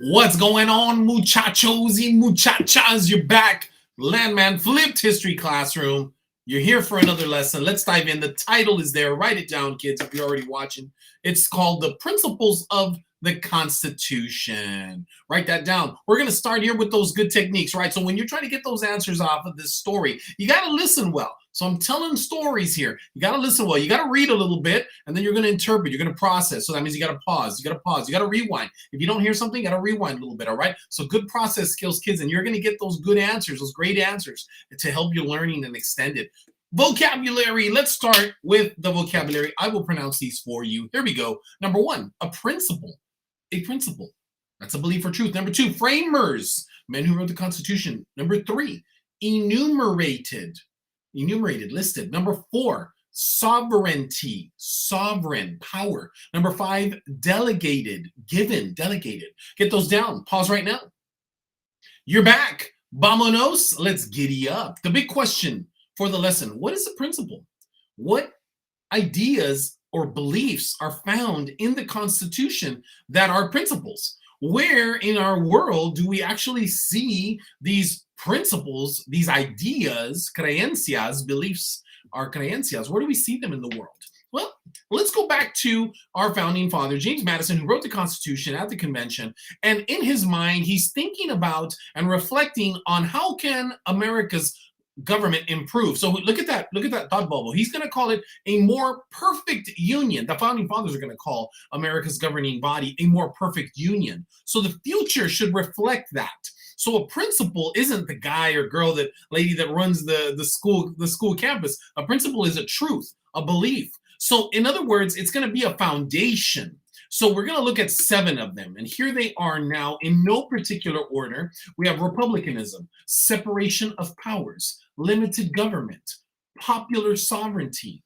What's going on, muchachos y muchachas? You're back. Landman Flipped History Classroom. You're here for another lesson. Let's dive in. The title is there. Write it down, kids, if you're already watching. It's called The Principles of the Constitution. Write that down. We're going to start here with those good techniques, right? So when you're trying to get those answers off of this story, you got to listen well. So I'm telling stories here. You got to listen well. You got to read a little bit, and then you're going to interpret. You're going to process. So that means you got to pause. You got to pause. You got to rewind. If you don't hear something, you got to rewind a little bit, all right? So good process skills, kids, and you're going to get those good answers, those great answers to help your learning and extend it. Vocabulary. Let's start with the vocabulary. I will pronounce these for you. Here we go. Number one, a principle. A principle. That's a belief or truth. Number two, framers. Men who wrote the Constitution. Number three, enumerated. Enumerated, listed. Number four, sovereignty, sovereign, power. Number five, delegated, given, delegated. Get those down. Pause right now. You're back. Vamonos. Let's giddy up. The big question for the lesson: what is a principle? What ideas or beliefs are found in the Constitution that are principles? Where in our world do we actually see these principles, these ideas, creencias, beliefs are creencias? Where do we see them in the world? Well, let's go back to our founding father, James Madison, who wrote the Constitution at the convention. And in his mind, he's thinking about and reflecting on how can America's government improve. So look at that thought bubble. He's going to call it a more perfect union. The founding fathers are going to call America's governing body a more perfect union. So the future should reflect that. So a principal isn't the guy or girl, that lady that runs the school campus. A principle is a truth, a belief. So in other words, it's going to be a foundation. So we're going to look at 7 of them. And here they are now in no particular order. We have republicanism, separation of powers, limited government, popular sovereignty,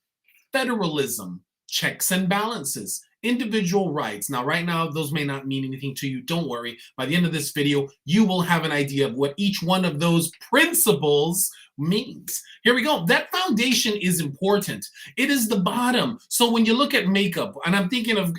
federalism, checks and balances, individual rights. Now, right now, those may not mean anything to you. Don't worry. By the end of this video, you will have an idea of what each one of those principles means. Here we go. That foundation is important. It is the bottom. So when you look at makeup, and I'm thinking of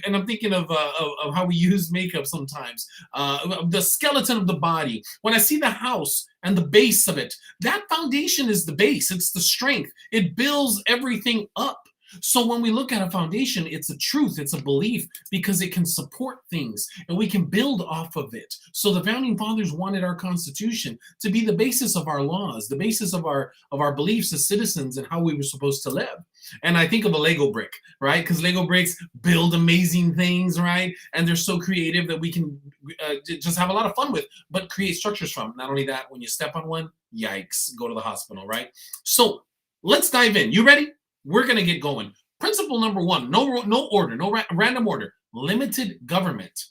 how we use makeup sometimes, the skeleton of the body. When I see the house and the base of it, that foundation is the base. It's the strength. It builds everything up. So when we look at a foundation, it's a truth, it's a belief, because it can support things and we can build off of it. So the founding fathers wanted our Constitution to be the basis of our laws, the basis of our beliefs as citizens and how we were supposed to live. And I think of a Lego brick, right? Because Lego bricks build amazing things, right? And they're so creative that we can just have a lot of fun with, but create structures from. Not only that, when you step on one, yikes, go to the hospital, right? So let's dive in. You ready? We're going to get going. Principle number 1, no order, no random order, limited government.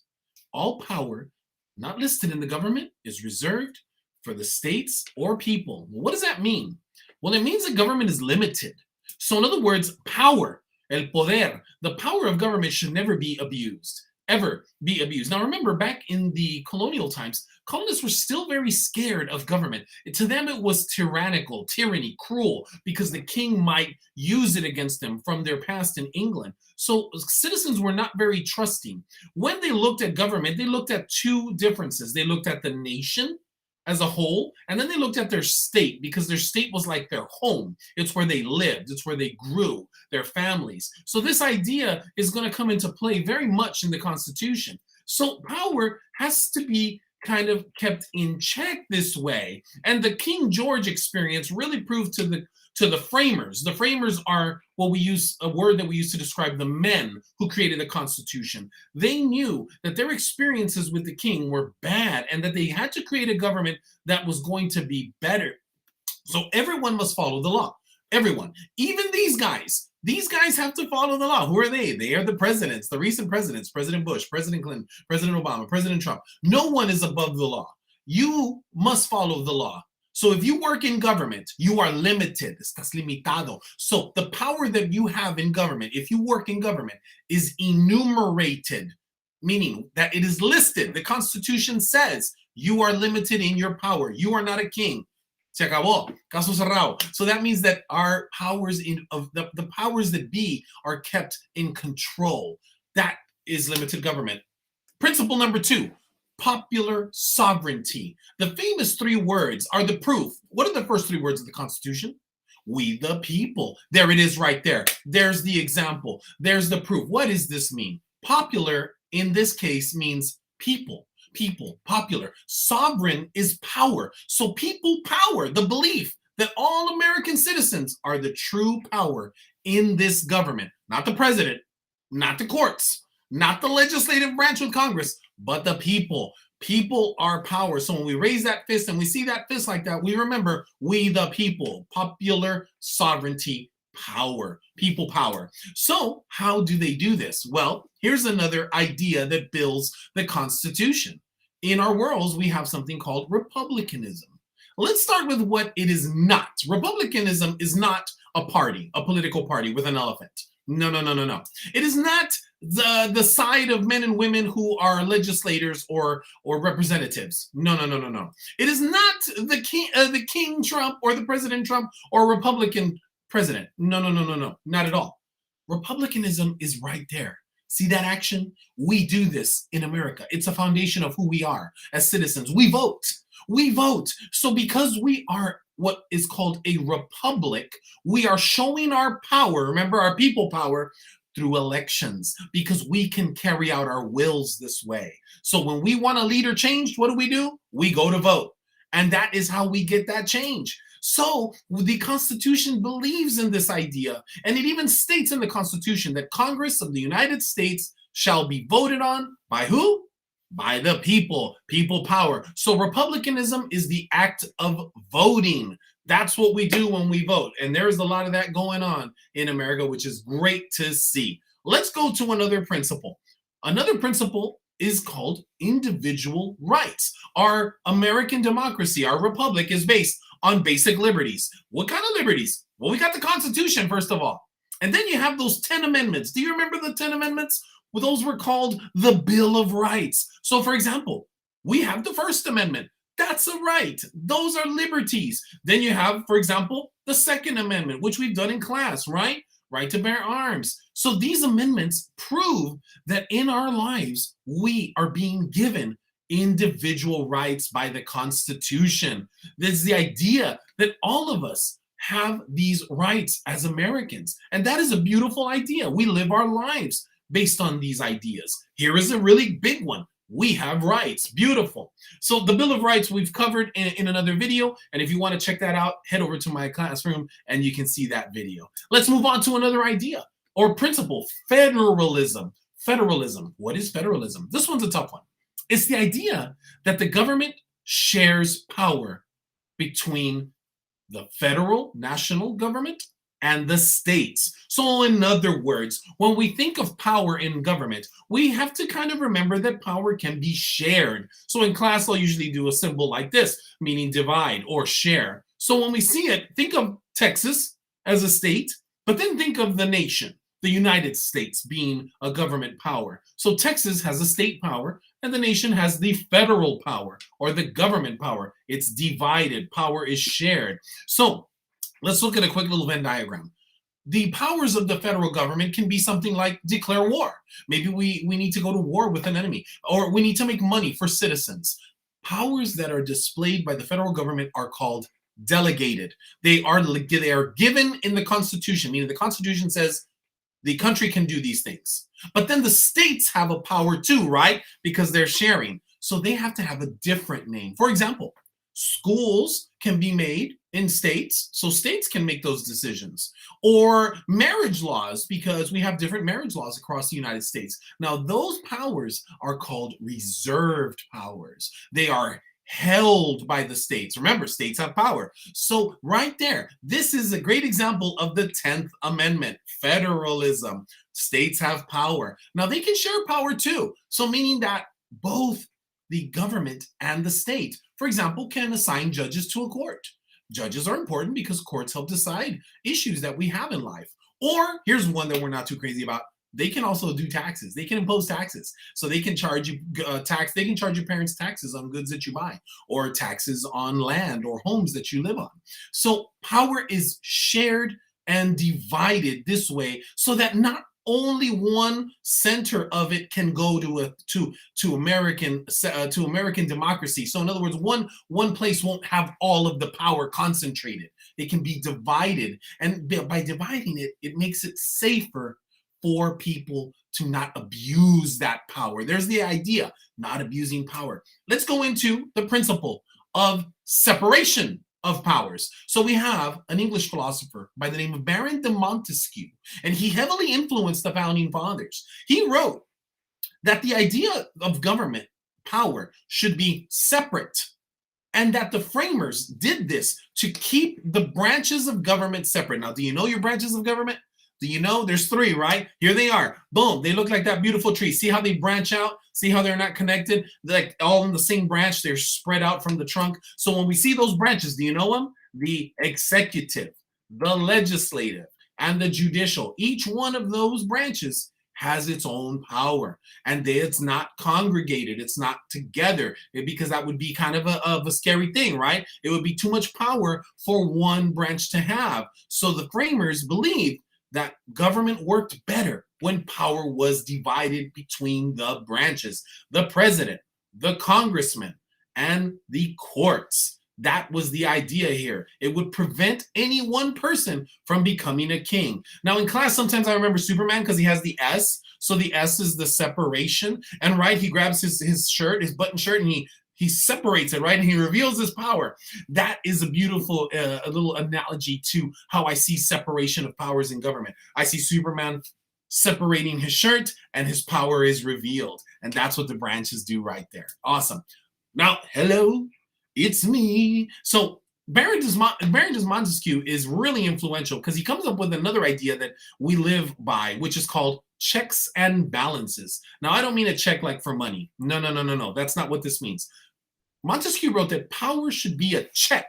All power not listed in the government is reserved for the states or people. What does that mean? Well, it means the government is limited. So in other words, power, el poder, the power of government should never be abused, ever be abused. Now remember, back in the colonial times, colonists were still very scared of government. To them, it was tyrannical, tyranny, cruel, because the king might use it against them from their past in England. So citizens were not very trusting. When they looked at government, they looked at 2 differences. They looked at the nation as a whole, and then they looked at their state, because their state was like their home. It's where they lived, it's where they grew, their families. So this idea is going to come into play very much in the Constitution. So power has to be kind of kept in check this way. And the King George experience really proved to the framers. The framers are what we use, a word that we use to describe the men who created the Constitution. They knew that their experiences with the king were bad and that they had to create a government that was going to be better. So everyone must follow the law. Everyone, even these guys. These guys have to follow the law. Who are they? They are the presidents, the recent presidents, President Bush, President Clinton, President Obama, President Trump. No one is above the law. You must follow the law. So if you work in government, you are limited. Estás limitado. So the power that you have in government, if you work in government, is enumerated, meaning that it is listed. The Constitution says you are limited in your power. You are not a king. Se acabó. Caso cerrado. So that means that our powers the powers that be are kept in control. That is limited government. Principle number 2, popular sovereignty. The famous three words are the proof. What are the first three words of the Constitution? We the people. There it is right there. There's the example. There's the proof. What does this mean? Popular in this case means people. People, popular. Sovereign is power. So people power, the belief that all American citizens are the true power in this government. Not the president, not the courts, not the legislative branch of Congress, but the people. People are power. So when we raise that fist and we see that fist like that, we remember we the people, popular sovereignty, power, people power. So how do they do this? Well, here's another idea that builds the Constitution. In our worlds, we have something called republicanism. Let's start with what it is not. Republicanism is not a party, a political party with an elephant. No, no, no, no, no. It is not the side of men and women who are legislators or representatives. No, no, no, no, no. It is not the King Trump or the President Trump or Republican president. No, no, no, no, no, not at all. Republicanism is right there. See that action? We do this in America. It's a foundation of who we are as citizens. We vote. We vote. So because we are what is called a republic, we are showing our power, remember our people power, through elections, because we can carry out our wills this way. So when we want a leader changed, what do? We go to vote. And that is how we get that change. So the Constitution believes in this idea, and it even states in the Constitution that Congress of the United States shall be voted on by who? By the people, people power. So republicanism is the act of voting. That's what we do when we vote. And there's a lot of that going on in America, which is great to see. Let's go to another principle. Another principle is called individual rights. Our American democracy, our republic, is based on basic liberties. What kind of liberties? Well, we got the Constitution, first of all. And then you have those 10 amendments. Do you remember the 10 amendments? Well, those were called the Bill of Rights. So, for example, we have the First Amendment. That's a right. Those are liberties. Then you have, for example, the Second Amendment, which we've done in class, right? Right to bear arms. So these amendments prove that in our lives, we are being given individual rights by the Constitution. There's the idea that all of us have these rights as Americans. And that is a beautiful idea. We live our lives based on these ideas. Here is a really big one. We have rights. Beautiful. So the Bill of Rights we've covered in another video. And if you want to check that out, head over to my classroom and you can see that video. Let's move on to another idea or principle, federalism. Federalism. What is federalism? This one's a tough one. It's the idea that the government shares power between the federal national government and the states. So in other words, when we think of power in government, we have to kind of remember that power can be shared. So in class, I'll usually do a symbol like this, meaning divide or share. So when we see it, think of Texas as a state, but then think of the nation, the United States being a government power. So Texas has a state power and the nation has the federal power or the government power. It's divided, power is shared. So let's look at a quick little Venn diagram. The powers of the federal government can be something like declare war. Maybe we need to go to war with an enemy, or we need to make money for citizens. Powers that are displayed by the federal government are called delegated. They are given in the Constitution, meaning the Constitution says the country can do these things. But then the states have a power too, right? Because they're sharing. So they have to have a different name. For example, schools can be made in states, so states can make those decisions. Or marriage laws, because we have different marriage laws across the United States. Now, those powers are called reserved powers. They are held by the states. Remember, states have power. So right there, this is a great example of the 10th Amendment, federalism. States have power. Now, they can share power too. So meaning that both the government and the state, for example, can assign judges to a court. Judges are important because courts help decide issues that we have in life. Or here's one that we're not too crazy about. They can also do taxes. They can impose taxes. So they can charge you tax. They can charge your parents taxes on goods that you buy, or taxes on land or homes that you live on. So power is shared and divided this way so that not only one center of it can go to American democracy. So in other words, one place won't have all of the power concentrated. It can be divided, and by dividing it, it makes it safer for people to not abuse that power. There's the idea, not abusing power. Let's go into the principle of separation of powers. So we have an English philosopher by the name of Baron de Montesquieu, and he heavily influenced the founding fathers. He wrote that the idea of government power should be separate, and that the framers did this to keep the branches of government separate. Now, do you know your branches of government? Do you know? There's three, right? Here they are. Boom. They look like that beautiful tree. See how they branch out? See how they're not connected? They're like all in the same branch. They're spread out from the trunk. So when we see those branches, do you know them? The executive, the legislative, and the judicial. Each one of those branches has its own power, and it's not congregated. It's not together, because that would be kind of a scary thing, right? It would be too much power for one branch to have. So the framers believed that government worked better when power was divided between the branches, the president, the congressman, and the courts. That was the idea here. It would prevent any one person from becoming a king. Now in class, sometimes I remember Superman because he has the S. So the S is the separation. And right, he grabs his shirt, his button shirt, and he separates it, right? And he reveals his power. That is a beautiful a little analogy to how I see separation of powers in government. I see Superman separating his shirt and his power is revealed. And that's what the branches do right there. Awesome. Now, hello, it's me. So Baron de Montesquieu is really influential because he comes up with another idea that we live by, which is called checks and balances. Now, I don't mean a check like for money. No. That's not what this means. Montesquieu wrote that power should be a check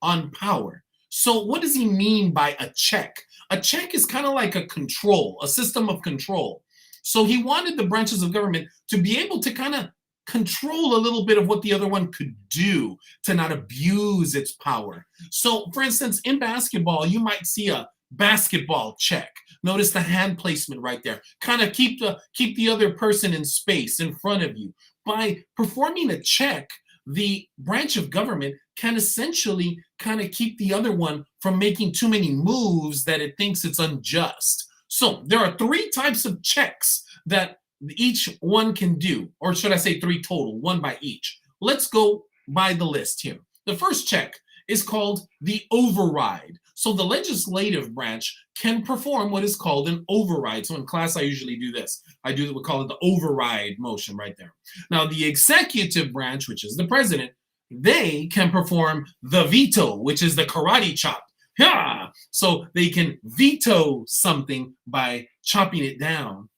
on power. So what does he mean by a check? A check is kind of like a control, a system of control. So he wanted the branches of government to be able to kind of control a little bit of what the other one could do, to not abuse its power. So for instance, in basketball, you might see a basketball check. Notice the hand placement right there. Kind of keep the other person in space in front of you. By performing a check, the branch of government can essentially kind of keep the other one from making too many moves that it thinks it's unjust. So there are three types of checks that each one can do, or should I say three total, one by each. Let's go by the list here. The first check is called the override. So the legislative branch can perform what is called an override. So in class, I usually do this. We call it the override motion right there. Now, the executive branch, which is the president, they can perform the veto, which is the karate chop. Yeah! So they can veto something by chopping it down.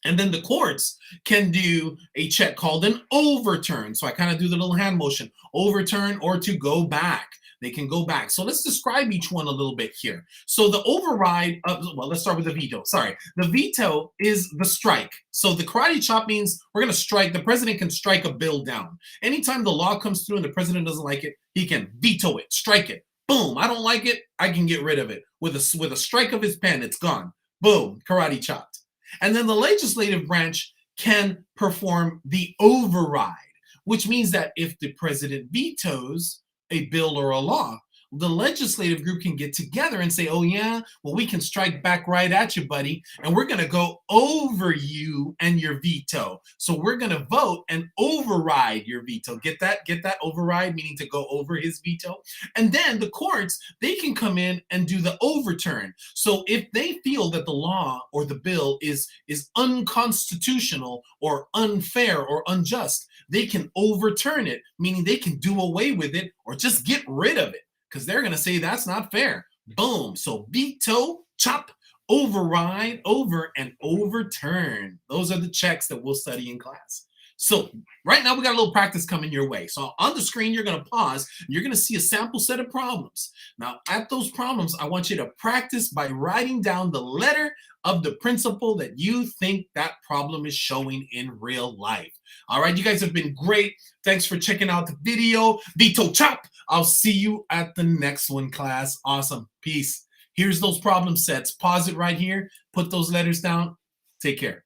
And then the courts can do a check called an overturn. So I kind of do the little hand motion, overturn or to go back. They can go back. So let's describe each one a little bit here. So the override, well, let's start with the veto. Sorry. The veto is the strike. So the karate chop means we're going to strike. The president can strike a bill down. Anytime the law comes through and the president doesn't like it, he can veto it, strike it. Boom. I don't like it. I can get rid of it. With a strike of his pen, it's gone. Boom. Karate chopped. And then the legislative branch can perform the override, which means that if the president vetoes a bill or a law, the legislative group can get together and say, oh yeah, well, we can strike back right at you, buddy, and we're going to go over you and your veto. So we're going to vote and override your veto. Get that override, meaning to go over his veto. And then the courts, they can come in and do the overturn. So if they feel that the law or the bill is unconstitutional or unfair or unjust, they can overturn it, meaning they can do away with it or just get rid of it, because they're going to say that's not fair. Boom. So veto, chop, override, over, and overturn. Those are the checks that we'll study in class. So right now we got a little practice coming your way. So on the screen, you're going to pause. You're going to see a sample set of problems. Now at those problems, I want you to practice by writing down the letter of the principle that you think that problem is showing in real life. All right, you guys have been great. Thanks for checking out the video. Veto chop. I'll see you at the next one, class. Awesome. Peace. Here's those problem sets. Pause it right here. Put those letters down. Take care.